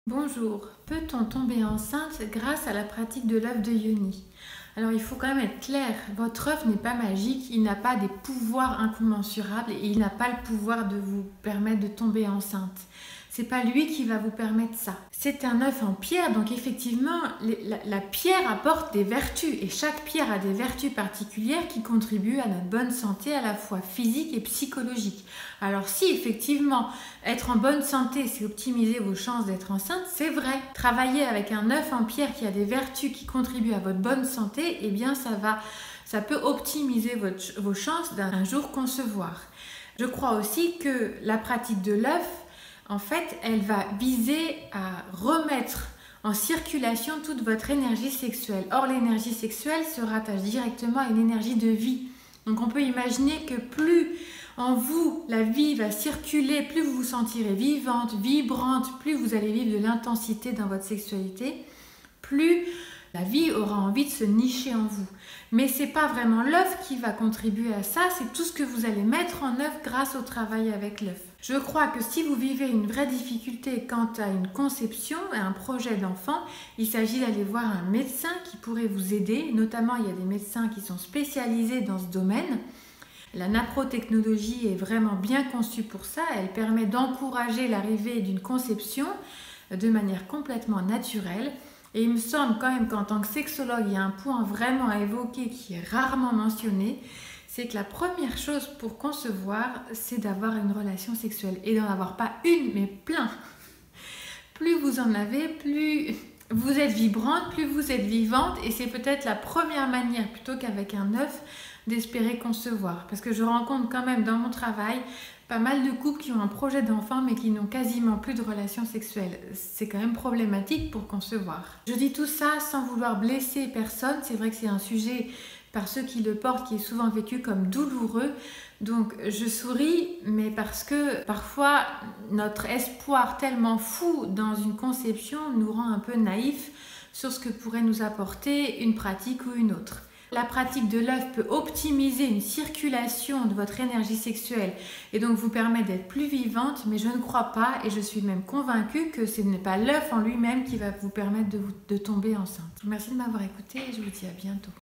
Bonjour, peut-on tomber enceinte grâce à la pratique de l'œuf de Yoni? Alors il faut quand même être clair, votre œuf n'est pas magique, il n'a pas des pouvoirs incommensurables et il n'a pas le pouvoir de vous permettre de tomber enceinte. C'est pas lui qui va vous permettre ça. C'est un œuf en pierre, donc effectivement, la pierre apporte des vertus et chaque pierre a des vertus particulières qui contribuent à notre bonne santé à la fois physique et psychologique. Alors si effectivement être en bonne santé, c'est optimiser vos chances d'être enceinte, c'est vrai. Travailler avec un œuf en pierre qui a des vertus qui contribuent à votre bonne santé, eh bien ça peut optimiser vos chances d'un jour concevoir. Je crois aussi que la pratique de l'œuf, en fait, elle va viser à remettre en circulation toute votre énergie sexuelle. Or, l'énergie sexuelle se rattache directement à une énergie de vie. Donc, on peut imaginer que plus en vous, la vie va circuler, plus vous vous sentirez vivante, vibrante, plus vous allez vivre de l'intensité dans votre sexualité, plus la vie aura envie de se nicher en vous. Mais ce n'est pas vraiment l'œuf qui va contribuer à ça, c'est tout ce que vous allez mettre en œuvre grâce au travail avec l'œuf. Je crois que si vous vivez une vraie difficulté quant à une conception et un projet d'enfant, il s'agit d'aller voir un médecin qui pourrait vous aider. Notamment, il y a des médecins qui sont spécialisés dans ce domaine. La naprotechnologie est vraiment bien conçue pour ça. Elle permet d'encourager l'arrivée d'une conception de manière complètement naturelle. Et il me semble quand même qu'en tant que sexologue, il y a un point vraiment à évoquer qui est rarement mentionné, c'est que la première chose pour concevoir, c'est d'avoir une relation sexuelle. Et d'en avoir pas une, mais plein. Plus vous en avez, plus vous êtes vibrante, plus vous êtes vivante. Et c'est peut-être la première manière, plutôt qu'avec un œuf, d'espérer concevoir. Parce que je rencontre quand même dans mon travail pas mal de couples qui ont un projet d'enfant mais qui n'ont quasiment plus de relations sexuelles. C'est quand même problématique pour concevoir. Je dis tout ça sans vouloir blesser personne. C'est vrai que c'est un sujet, par ceux qui le portent, qui est souvent vécu comme douloureux. Donc je souris, mais parce que parfois notre espoir tellement fou dans une conception nous rend un peu naïfs sur ce que pourrait nous apporter une pratique ou une autre. La pratique de l'œuf peut optimiser une circulation de votre énergie sexuelle et donc vous permettre d'être plus vivante, mais je ne crois pas et je suis même convaincue que ce n'est pas l'œuf en lui-même qui va vous permettre de tomber enceinte. Merci de m'avoir écouté et je vous dis à bientôt.